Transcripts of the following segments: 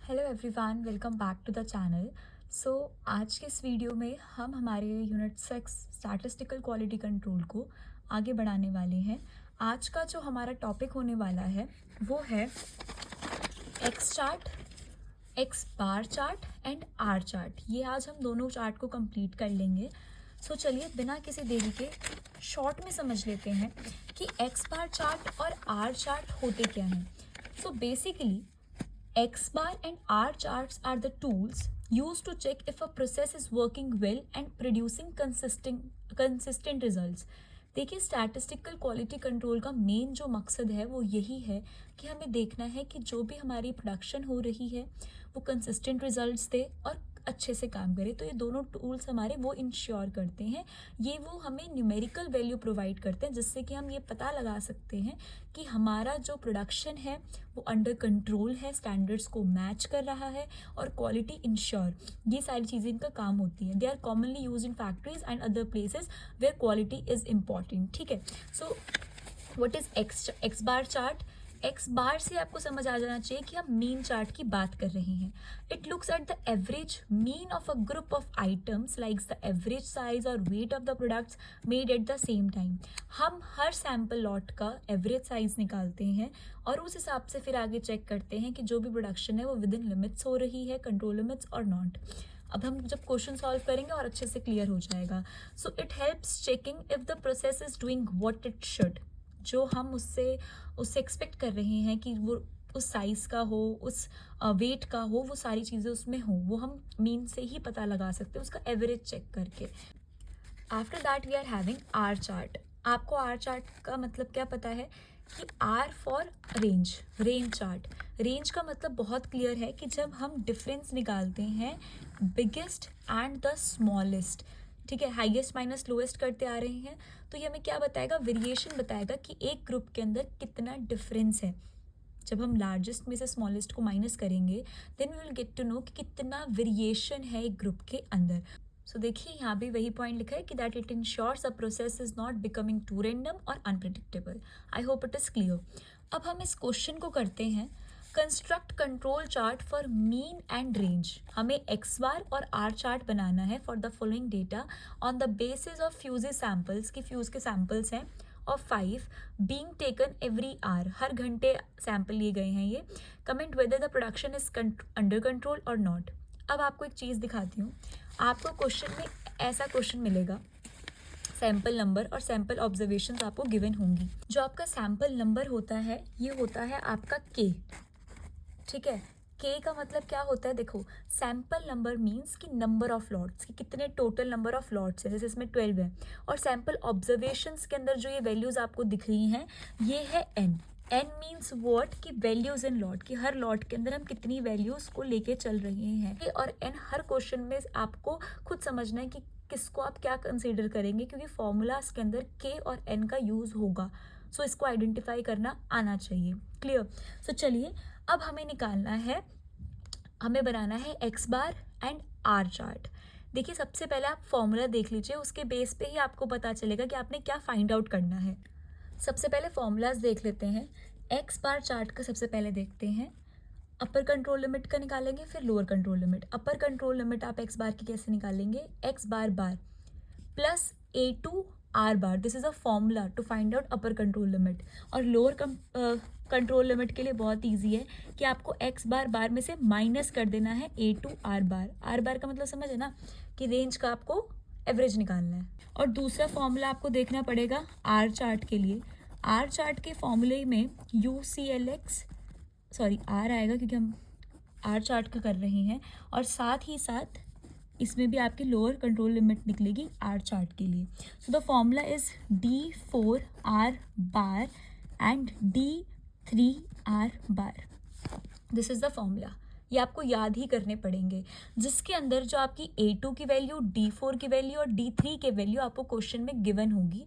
Hello everyone, welcome back to the channel. आज के इस वीडियो में हम हमारे यूनिट 6 स्टैटिस्टिकल क्वालिटी कंट्रोल को आगे बढ़ाने वाले हैं। आज का जो हमारा टॉपिक होने वाला है वो है X chart, X bar chart and R chart. ये आज हम दोनों चार्ट को कंप्लीट कर लेंगे। चलिए बिना किसी देरी के शॉर्ट में समझ लेते हैं कि एक्स बार चार्ट और आर चार्ट होते क्या हैं। Basically X bar and R charts are the tools used to check if a process is working well and producing consistent results. देखिए, स्टैटिस्टिकल क्वालिटी कंट्रोल का मेन जो मकसद है वो यही है कि हमें देखना है कि जो भी हमारी प्रोडक्शन हो रही है वो कंसिस्टेंट रिजल्ट्स दे और अच्छे से काम करे। तो ये दोनों टूल्स हमारे वो इंश्योर करते हैं, ये वो हमें न्यूमेरिकल वैल्यू प्रोवाइड करते हैं जिससे कि हम ये पता लगा सकते हैं कि हमारा जो प्रोडक्शन है वो अंडर कंट्रोल है, स्टैंडर्ड्स को मैच कर रहा है और क्वालिटी इंश्योर, ये सारी चीज़ें इनका काम होती हैं। They are commonly use in factories and other places where quality is important. ठीक है, so what is X bar chart? X bar से आपको समझ आ जाना चाहिए कि हम मीन चार्ट की बात कर रहे हैं। It looks at the average mean of a group of items like the average size और weight of the products made at the same time. हम हर सैम्पल लॉट का एवरेज साइज निकालते हैं और उस हिसाब से फिर आगे चेक करते हैं कि जो भी प्रोडक्शन है वो विद इन लिमिट्स हो रही है, कंट्रोल लिमिट्स और नॉट। अब हम जब क्वेश्चन सॉल्व करेंगे और अच्छे से क्लियर हो जाएगा। So it helps checking if the process is doing what it should. जो हम उससे एक्सपेक्ट कर रहे हैं कि वो उस साइज़ का हो, उस वेट का हो, वो सारी चीज़ें उसमें हो, वो हम मीन से ही पता लगा सकते हैं उसका एवरेज चेक करके। After that we are having R chart. आपको आर चार्ट का मतलब क्या पता है कि R for range chart. Range का मतलब बहुत क्लियर है कि जब हम डिफरेंस निकालते हैं बिगेस्ट एंड द स्मॉलेस्ट, ठीक है, हाईएस्ट माइनस लोएस्ट करते आ रहे हैं, तो ये हमें क्या बताएगा? वेरिएशन बताएगा कि एक ग्रुप के अंदर कितना डिफरेंस है। जब हम लार्जेस्ट में से स्मॉलेस्ट को माइनस करेंगे then we will get to know कि कितना वेरिएशन है एक ग्रुप के अंदर। देखिए, यहाँ भी वही पॉइंट लिखा है कि that it insures a process is not becoming too random और unpredictable. I hope it is clear. अब हम इस क्वेश्चन को करते हैं, construct control chart for mean and range. हमें एक्स बार और आर चार्ट बनाना है for the following data on the basis of fuse samples, की फ्यूज के सैम्पल्स हैं और 5 बीइंग टेकन एवरी आवर, हर घंटे सैंपल लिए गए हैं ये। Comment whether the production is under control और नॉट। अब आपको एक चीज़ दिखाती हूँ। आपको क्वेश्चन में ऐसा क्वेश्चन मिलेगा, सैम्पल नंबर और सैम्पल ऑब्जर्वेशंस आपको गिवन होंगी। जो आपका सैम्पल नंबर होता है ये होता है आपका के, ठीक है। के का मतलब क्या होता है? देखो, सैम्पल नंबर मीन्स कि नंबर ऑफ लॉट्स, कि कितने टोटल नंबर ऑफ लॉट्स है, जैसे इसमें 12 है। और सैम्पल ऑब्जर्वेशंस के अंदर जो ये वैल्यूज आपको दिख रही हैं ये है एन। N means what? कि वैल्यूज इन लॉट, कि हर लॉट के अंदर हम कितनी वैल्यूज को लेके चल रहे हैं। और एन हर क्वेश्चन में आपको खुद समझना है कि किसको आप क्या कंसीडर करेंगे, क्योंकि फॉर्मूलाज के अंदर के और एन का यूज होगा। इसको आइडेंटिफाई करना आना चाहिए। क्लियर? चलिए अब हमें निकालना है, हमें बनाना है X bar and R chart. देखिए, सबसे पहले आप फॉर्मूला देख लीजिए, उसके बेस पे ही आपको पता चलेगा कि आपने क्या फाइंड आउट करना है। सबसे पहले फॉर्मूलाज देख लेते हैं। एक्स बार चार्ट का सबसे पहले देखते हैं। अपर कंट्रोल लिमिट का निकालेंगे, फिर lower control limit. Upper control limit आप एक्स बार की कैसे निकालेंगे? X bar bar plus A two R bar, this is a formula to find out upper control limit. और लोअर कंट्रोल लिमिट के लिए बहुत ईजी है कि आपको एक्स बार बार में से माइनस कर देना है A two R bar. R bar का मतलब समझ है ना, कि रेंज का आपको एवरेज निकालना है। और दूसरा फॉर्मूला आपको देखना पड़ेगा आर चार्ट के लिए। आर चार्ट के फॉर्मूले में U C L X, sorry R आएगा क्योंकि हम आर चार्ट का कर रहे हैं, और साथ ही साथ इसमें भी आपकी लोअर कंट्रोल लिमिट निकलेगी आर चार्ट के लिए। The formula is D4 are bar and D3 are bar. This is the formula. ये आपको याद ही करने पड़ेंगे, जिसके अंदर जो आपकी A2 की वैल्यू, D4 की वैल्यू और D3 की वैल्यू आपको क्वेश्चन में गिवन होगी।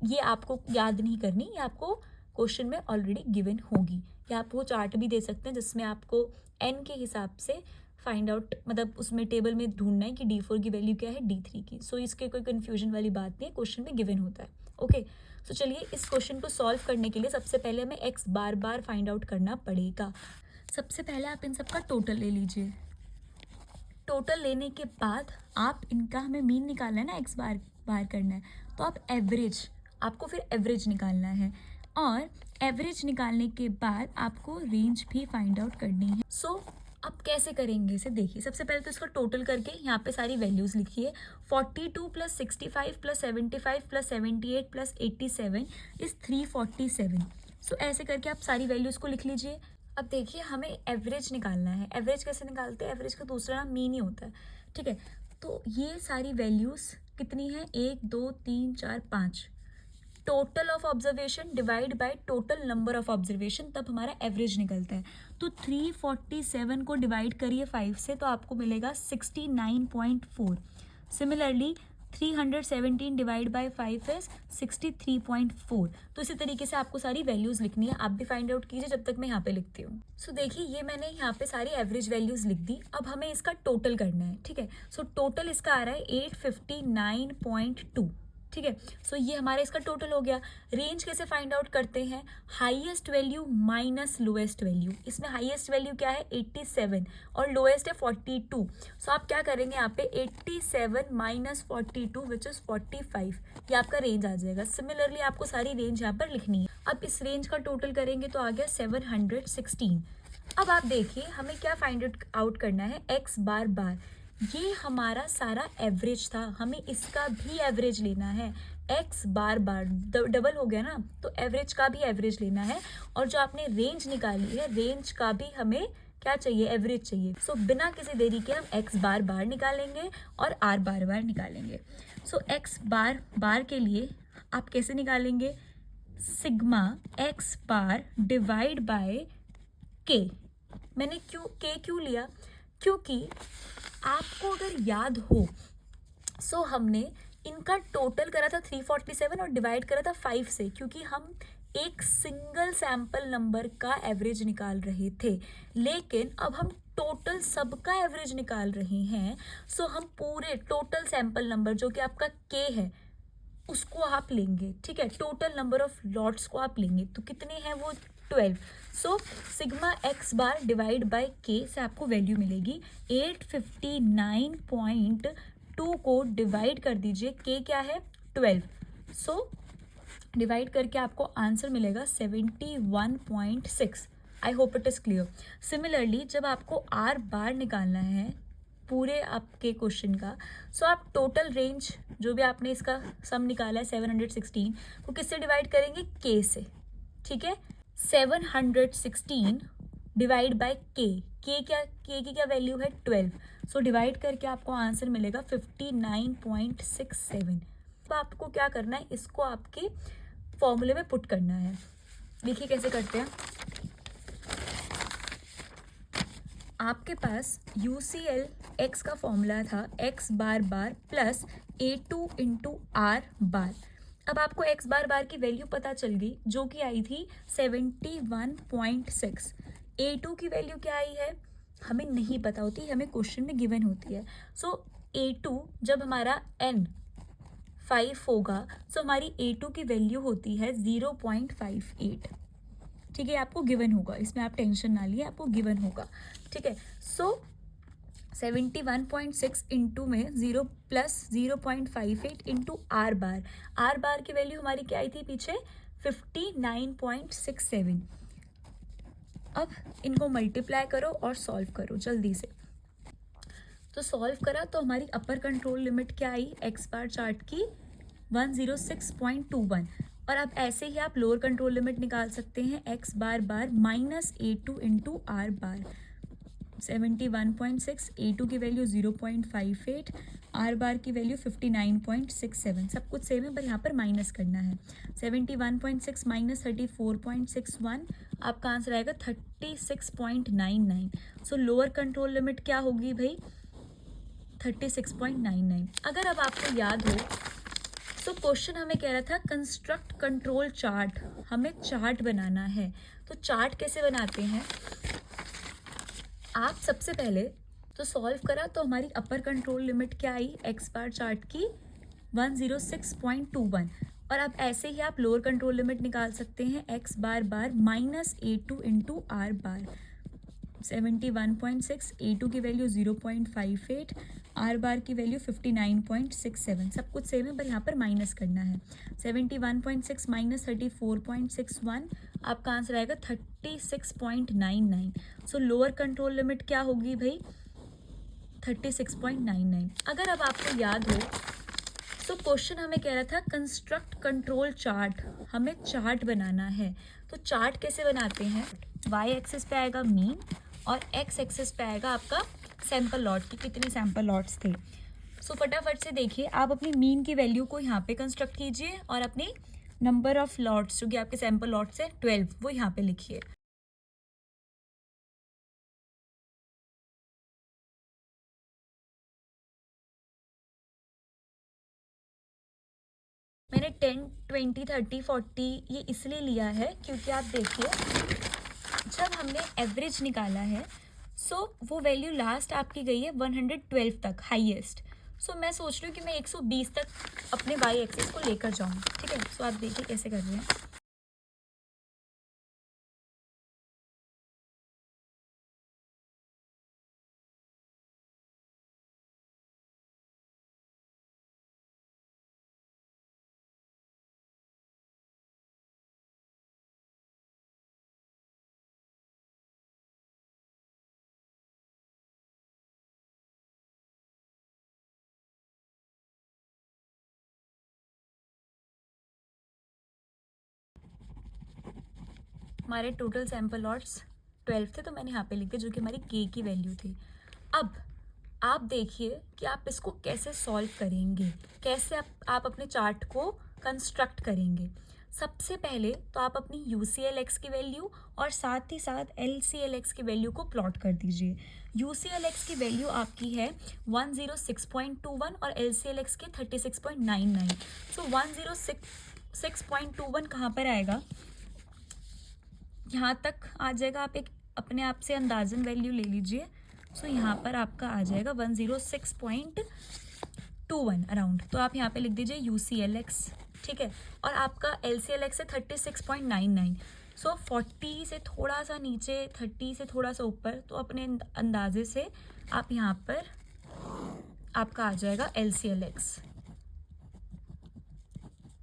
ये आपको याद नहीं करनी, ये आपको क्वेश्चन में ऑलरेडी गिवन होगी। या आप वो चार्ट भी दे सकते हैं जिसमें आपको एन के हिसाब से फाइंड आउट, मतलब उसमें टेबल में ढूंढना है कि D4 की वैल्यू क्या है, D3 की। इसके कोई कन्फ्यूजन वाली बात नहीं है, क्वेश्चन में गिवन होता है। ओके, चलिए इस क्वेश्चन को सॉल्व करने के लिए सबसे पहले हमें एक्स बार बार फाइंड आउट करना पड़ेगा। सबसे पहले आप इन सबका टोटल ले लीजिए। टोटल लेने के बाद आप इनका हमें मीन निकालना है ना, एक्स बार बार करना है, तो आप एवरेज, आपको फिर एवरेज निकालना है और एवरेज निकालने के बाद आपको रेंज भी फाइंड आउट करनी है। सो अब कैसे करेंगे इसे देखिए। सबसे पहले तो इसका टोटल करके यहाँ पे सारी वैल्यूज़ लिखिए। 42 plus 65 plus 75 plus 78 plus 87 is 347। सो ऐसे करके आप सारी वैल्यूज़ को लिख लीजिए। अब देखिए हमें एवरेज निकालना है। एवरेज कैसे निकालते हैं? एवरेज का दूसरा नाम मीन ही होता है, ठीक है। तो ये सारी वैल्यूज़ कितनी है? 1 2 3 4 5, total of observation divide by total number of observation, तब हमारा एवरेज निकलता है। तो 347 को डिवाइड करिए 5 से तो आपको मिलेगा 69.4। Similarly 317 divide by 5 is 63.4। तो इसी तरीके से आपको सारी वैल्यूज़ लिखनी है। आप भी फाइंड आउट कीजिए जब तक मैं यहाँ पे लिखती हूँ। सो देखिए ये मैंने यहाँ पे सारी एवरेज वैल्यूज़ लिख दी। अब हमें इसका टोटल करना है, ठीक है। सो टोटल इसका आ रहा है 859.2, ठीक है। सो ये हमारा इसका टोटल हो गया। रेंज कैसे फाइंड आउट करते हैं? Highest value minus lowest value. इसमें हाईएस्ट वैल्यू क्या है? 87 और लोएस्ट है 42। सो आप क्या करेंगे यहाँ पे 87 माइनस 42 विच इज़ 45, ये आपका रेंज आ जाएगा। सिमिलरली आपको सारी रेंज यहाँ पर लिखनी है। अब इस रेंज का टोटल करेंगे तो आ गया 716। अब आप देखिए हमें क्या फाइंड आउट करना है? एक्स बार बार। ये हमारा सारा एवरेज था, हमें इसका भी एवरेज लेना है। एक्स बार बार डबल हो गया ना, तो एवरेज का भी एवरेज लेना है। और जो आपने रेंज निकाली है, रेंज का भी हमें क्या चाहिए? एवरेज चाहिए। सो बिना किसी देरी के हम एक्स बार बार निकालेंगे और आर बार बार निकालेंगे। सो एक्स बार बार के लिए आप कैसे निकालेंगे? Sigma x bar divide by के। मैंने क्यों लिया? क्योंकि आपको अगर याद हो सो हमने इनका टोटल करा था 347 और डिवाइड करा था 5 से, क्योंकि हम एक सिंगल सैंपल नंबर का एवरेज निकाल रहे थे। लेकिन अब हम टोटल सबका एवरेज निकाल रहे हैं। सो हम पूरे टोटल सैंपल नंबर जो कि आपका के है उसको आप लेंगे, ठीक है। टोटल नंबर ऑफ लॉट्स को आप लेंगे तो कितने हैं वो? 12। So sigma x bar divide by के से आपको वैल्यू मिलेगी 859.2 को डिवाइड कर दीजिए, के क्या है? 12। सो डिवाइड करके आपको आंसर मिलेगा 71.6। आई hope it is clear. Similarly जब आपको आर बार निकालना है पूरे आपके क्वेश्चन का, सो आप टोटल रेंज जो भी आपने इसका सम निकाला है 716 को किससे डिवाइड करेंगे? के से, ठीक है। 716 डिवाइड बाय के की क्या वैल्यू है? 12। सो डिवाइड करके आपको आंसर मिलेगा 59.67। अब आपको क्या करना है? इसको आपके फॉर्मूले में पुट करना है। देखिए कैसे करते हैं। आपके पास UCL x का फॉर्मूला था x bar bar plus A2 into R bar. अब आपको x बार बार की वैल्यू पता चल गई जो कि आई थी 71.6। A2 की वैल्यू क्या आई है? हमें नहीं पता होती, हमें क्वेश्चन में गिवन होती है। सो A2 जब हमारा n 5 होगा सो हमारी A2 की वैल्यू होती है 0.58, ठीक है। आपको गिवन होगा, इसमें आप टेंशन ना लिए, आपको गिवन होगा, ठीक है। सो 71.6 इंटू में 0 प्लस 0.58 इंटू आर बार की वैल्यू हमारी क्या आई थी पीछे? 59.67। अब इनको मल्टीप्लाई करो और सॉल्व करो जल्दी से। तो सॉल्व करा तो हमारी अपर कंट्रोल लिमिट क्या आई एक्स बार चार्ट की? 106.21। और अब ऐसे ही आप लोअर कंट्रोल लिमिट निकाल सकते हैं X bar bar minus A2 into R bar. 71.6, A2 की वैल्यू 0.58, आर बार की वैल्यू 59.67। सब कुछ सेम है पर यहाँ पर माइनस करना है। 71.6 माइनस 34.61, आपका आंसर आएगा 36.99। सो लोअर कंट्रोल लिमिट क्या होगी भाई? 36.99। अगर अब आपको याद हो तो क्वेश्चन हमें कह रहा था कंस्ट्रक्ट कंट्रोल चार्ट, हमें चार्ट बनाना है। तो चार्ट कैसे बनाते हैं? आप सबसे पहले तो सॉल्व करा तो हमारी अपर कंट्रोल लिमिट क्या आई एक्स बार चार्ट की? 106.21। और अब ऐसे ही आप लोअर कंट्रोल लिमिट निकाल सकते हैं X bar bar minus A2 into R bar. 71.6, A2 की वैल्यू 0.58, R बार की वैल्यू 59.67, सब कुछ सेम है पर यहाँ पर माइनस करना है। 71.6 माइनस 34.61, आपका आंसर आएगा 36.99। सो लोअर कंट्रोल लिमिट क्या होगी भाई? 36.99। अगर अब आपको याद हो तो क्वेश्चन हमें कह रहा था कंस्ट्रक्ट कंट्रोल चार्ट, हमें चार्ट बनाना है। तो चार्ट कैसे बनाते हैं? वाई एक्सिस पे आएगा मीन और एक्स एक्सिस पे आएगा आपका सैंपल लॉट की कितने सैंपल लॉट्स थे। सो फटाफट से देखिए, आप अपनी मीन की वैल्यू को यहाँ पे कंस्ट्रक्ट कीजिए और अपनी नंबर ऑफ लॉट्स जो कि आपके सैंपल लॉट्स है 12 वो यहाँ पे लिखिए। मैंने 10, 20, 30, 40 ये इसलिए लिया है क्योंकि आप देखिए जब हमने एवरेज निकाला है सो वो वैल्यू लास्ट आपकी गई है 112 तक हाईएस्ट। सो मैं सोच रही हूँ कि मैं 120 तक अपने वाई एक्सिस को लेकर जाऊँ। ठीक है, सो आप देखिए कैसे कर रहे हैं। हमारे टोटल सैंपल लॉट्स 12 थे तो मैंने यहाँ पे लिख दिया जो कि हमारी के की वैल्यू थी। अब आप देखिए कि आप इसको कैसे सॉल्व करेंगे, कैसे आप अपने चार्ट को कंस्ट्रक्ट करेंगे। सबसे पहले तो आप अपनी UCLX की वैल्यू और साथ ही साथ LCLX की वैल्यू को प्लॉट कर दीजिए। UCLX की वैल्यू आपकी है 106.21 और LCLX की 36.99। सो 106.21 कहाँ पर आएगा? यहाँ तक आ जाएगा। आप एक अपने आप से अंदाजन वैल्यू ले लीजिए। सो यहाँ पर आपका आ जाएगा 106.21 अराउंड। तो आप यहाँ पे लिख दीजिए UCLX। ठीक है, और आपका LCLX है 36.99। सो 40 से थोड़ा सा नीचे, 30 से थोड़ा सा ऊपर, तो अपने अंदाजे से आप यहाँ पर आपका आ जाएगा LCLX।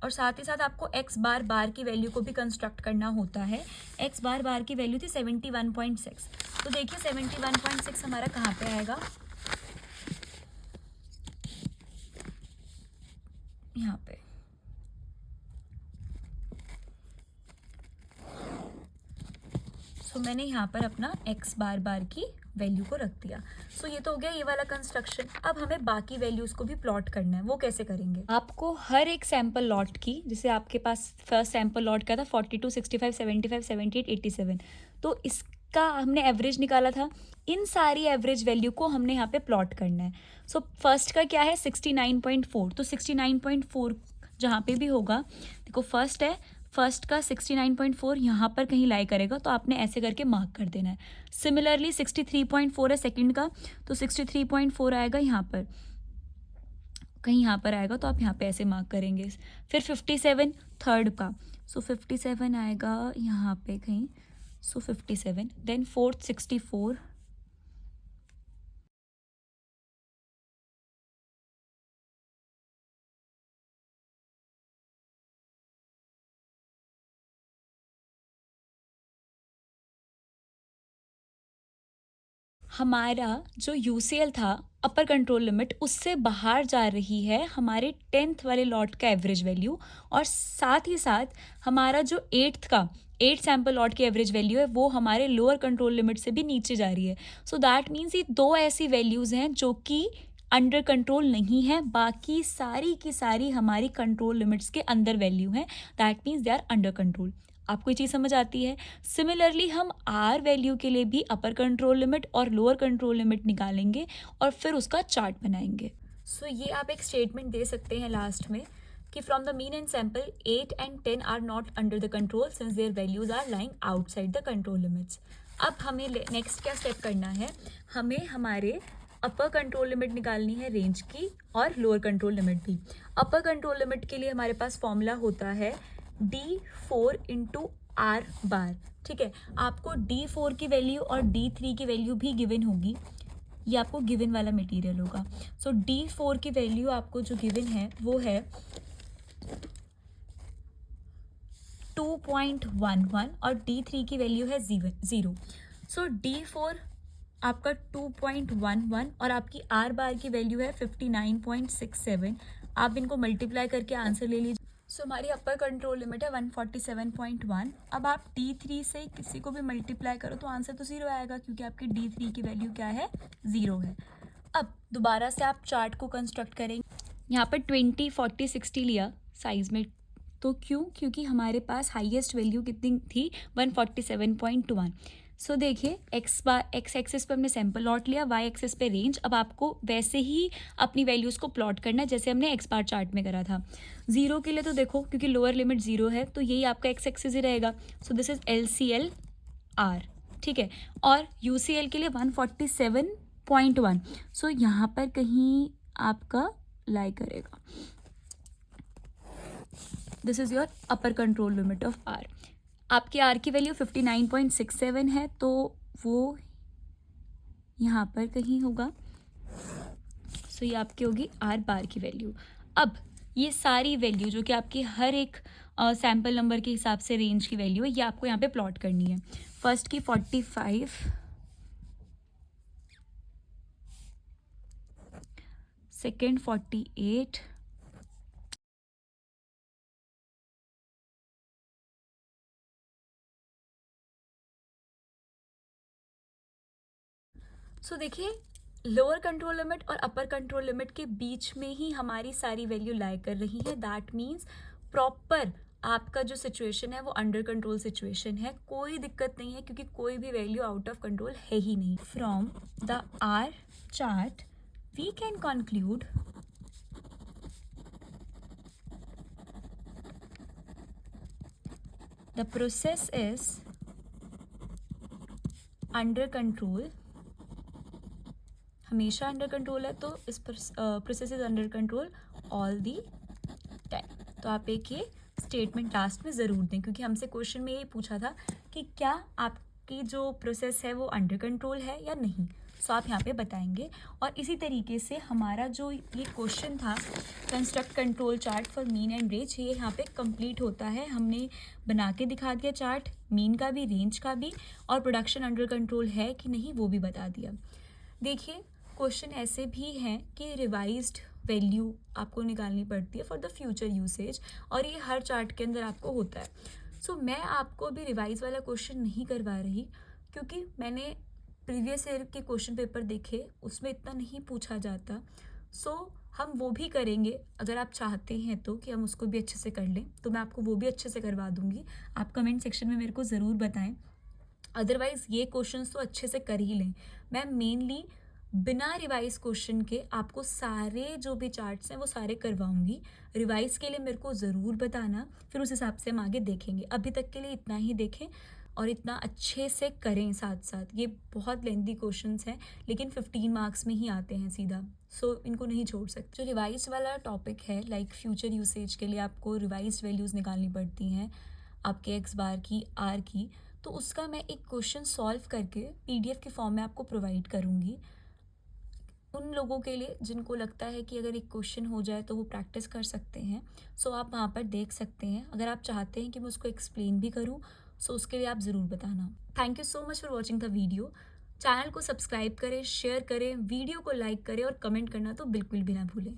और साथ ही साथ आपको एक्स बार बार की वैल्यू को भी कंस्ट्रक्ट करना होता है। एक्स बार बार की वैल्यू थी 71.6। तो देखिए 71.6 हमारा कहाँ पे आएगा? यहाँ पे। सो मैंने यहाँ पर अपना एक्स बार बार की वैल्यू को रख दिया। सो ये तो हो गया ये वाला कंस्ट्रक्शन। अब हमें बाकी वैल्यूज को भी प्लॉट करना है। वो कैसे करेंगे? आपको हर एक सैंपल लॉट की, जैसे आपके पास फर्स्ट सैंपल लॉट का था 42, 65, 75, 78, 87, तो इसका हमने एवरेज निकाला था। इन सारी एवरेज वैल्यू को हमने यहाँ पे प्लॉट करना है। सो फर्स्ट का क्या है? 69.4। तो 69.4 जहाँ पे भी होगा, देखो फर्स्ट का 69.4 यहाँ पर कहीं लाई करेगा, तो आपने ऐसे करके मार्क कर देना है। सिमिलरली 63.4 है सेकंड का, तो 63.4 आएगा यहाँ पर, कहीं यहाँ पर आएगा, तो आप यहाँ पे ऐसे मार्क करेंगे। फिर 57 थर्ड का, सो 57 आएगा यहाँ पे कहीं, सो 57। देन फोर्थ 64, हमारा जो UCL था अपर कंट्रोल लिमिट, उससे बाहर जा रही है हमारे 10th वाले लॉट का एवरेज वैल्यू, और साथ ही साथ हमारा जो 8 सैंपल लॉट की एवरेज वैल्यू है वो हमारे लोअर कंट्रोल लिमिट से भी नीचे जा रही है। सो दैट मीन्स ये दो ऐसी वैल्यूज़ हैं जो कि अंडर कंट्रोल नहीं है, बाकी सारी की सारी हमारी कंट्रोल लिमिट्स के अंदर वैल्यू हैं। That means they are under control. आपको ये चीज़ समझ आती है? सिमिलरली हम आर वैल्यू के लिए भी अपर कंट्रोल लिमिट और लोअर कंट्रोल लिमिट निकालेंगे और फिर उसका चार्ट बनाएंगे। सो ये आप एक स्टेटमेंट दे सकते हैं लास्ट में कि from the mean and sample 8 and 10 are not under the control since their values are lying outside the control limits. अब हमें नेक्स्ट क्या स्टेप करना है? हमें हमारे अपर कंट्रोल लिमिट निकालनी है रेंज की और लोअर कंट्रोल लिमिट भी। अपर कंट्रोल लिमिट के लिए हमारे पास फॉर्मूला होता है D4 × R बार। ठीक है, आपको D4 की वैल्यू और D3 की वैल्यू भी गिवन होगी, ये आपको गिवन वाला मटेरियल होगा। सो D4 की वैल्यू आपको जो गिवन है वो है 2.11 और D3 की वैल्यू है 0। सो D4 आपका 2.11 और आपकी आर बार की वैल्यू है 59.67। आप इनको मल्टीप्लाई करके आंसर ले लीजिए। सो हमारी अपर कंट्रोल लिमिट है 147.1। अब आप D3 से किसी को भी मल्टीप्लाई करो तो आंसर तो 0 आएगा, क्योंकि आपकी D3 की वैल्यू क्या है, 0 है। अब दोबारा से आप चार्ट को कंस्ट्रक्ट करेंगे। यहाँ पर 20, 40, 60 लिया साइज में, तो क्यों, क्योंकि हमारे पास हाईएस्ट वैल्यू कितनी थी, 147.1। सो देखिए, एक्स एक्सिस पर हमने सैम्पल लॉट लिया, वाई एक्सिस पे रेंज। अब आपको वैसे ही अपनी वैल्यूज़ को प्लॉट करना है जैसे हमने एक्स बार चार्ट में करा था। 0 के लिए तो देखो, क्योंकि लोअर लिमिट 0 है तो यही आपका एक्स एक्सिस ही रहेगा। So this is LCL R, ठीक है। और UCL के लिए 147.1, सो यहाँ पर कहीं आपका लाई करेगा। This is your upper control limit of R। आपकी R की वैल्यू 59.67 है, तो वो यहाँ पर कहीं होगा। सो ये आपकी होगी R बार की वैल्यू। अब ये सारी वैल्यू जो कि आपकी हर एक सैम्पल नंबर के हिसाब से रेंज की वैल्यू है, ये आपको यहाँ पे प्लॉट करनी है। फर्स्ट की 45, सेकेंड 48, सो देखिए, लोअर कंट्रोल लिमिट और अपर कंट्रोल लिमिट के बीच में ही हमारी सारी वैल्यू लाई कर रही है। दैट मीन्स प्रॉपर आपका जो सिचुएशन है वो अंडर कंट्रोल सिचुएशन है, कोई दिक्कत नहीं है, क्योंकि कोई भी वैल्यू आउट ऑफ कंट्रोल है ही नहीं। From the R chart we can conclude the process is under control, हमेशा अंडर कंट्रोल है, तो इस process is under control all the time. तो आप एक ये स्टेटमेंट लास्ट में ज़रूर दें, क्योंकि हमसे क्वेश्चन में ये पूछा था कि क्या आपकी जो प्रोसेस है वो अंडर कंट्रोल है या नहीं। सो आप यहाँ पे बताएंगे। और इसी तरीके से हमारा जो ये क्वेश्चन था, construct control chart for mean and range, ये यहाँ पे कंप्लीट होता है। हमने बना के दिखा दिया चार्ट, मीन का भी, रेंज का भी, और प्रोडक्शन अंडर कंट्रोल है कि नहीं वो भी बता दिया। देखिए, क्वेश्चन ऐसे भी हैं कि रिवाइज्ड वैल्यू आपको निकालनी पड़ती है फॉर द फ्यूचर यूसेज, और ये हर चार्ट के अंदर आपको होता है। सो मैं आपको अभी रिवाइज वाला क्वेश्चन नहीं करवा रही, क्योंकि मैंने प्रीवियस ईयर के क्वेश्चन पेपर देखे, उसमें इतना नहीं पूछा जाता। सो हम वो भी करेंगे, अगर आप चाहते हैं तो कि हम उसको भी अच्छे से कर लें, तो मैं आपको वो भी अच्छे से करवा दूँगी। आप कमेंट सेक्शन में मेरे को ज़रूर बताएं। अदरवाइज़ ये क्वेश्चंस तो अच्छे से कर ही लें। मैं मेनली बिना रिवाइज क्वेश्चन के आपको सारे जो भी चार्ट्स हैं वो सारे करवाऊंगी। रिवाइज के लिए मेरे को ज़रूर बताना, फिर उस हिसाब से हम आगे देखेंगे। अभी तक के लिए इतना ही देखें और इतना अच्छे से करें साथ साथ। ये बहुत लेंथी क्वेश्चंस हैं, लेकिन 15 मार्क्स में ही आते हैं सीधा। सो इनको नहीं छोड़ सकते। जो रिवाइज वाला टॉपिक है, लाइक फ्यूचर यूसेज के लिए आपको रिवाइज वैल्यूज़ निकालनी पड़ती हैं आपके एक्स बार की, आर की, तो उसका मैं एक क्वेश्चन सॉल्व करके PDF के फॉर्म में आपको प्रोवाइड करूँगी। उन लोगों के लिए जिनको लगता है कि अगर एक क्वेश्चन हो जाए तो वो प्रैक्टिस कर सकते हैं, सो आप वहाँ पर देख सकते हैं। अगर आप चाहते हैं कि मैं उसको एक्सप्लेन भी करूँ, सो उसके लिए आप ज़रूर बताना। Thank you so much for watching the video. Channel को सब्सक्राइब करें, शेयर करें, वीडियो को लाइक करें और कमेंट करना तो बिल्कुल भी ना भूलें।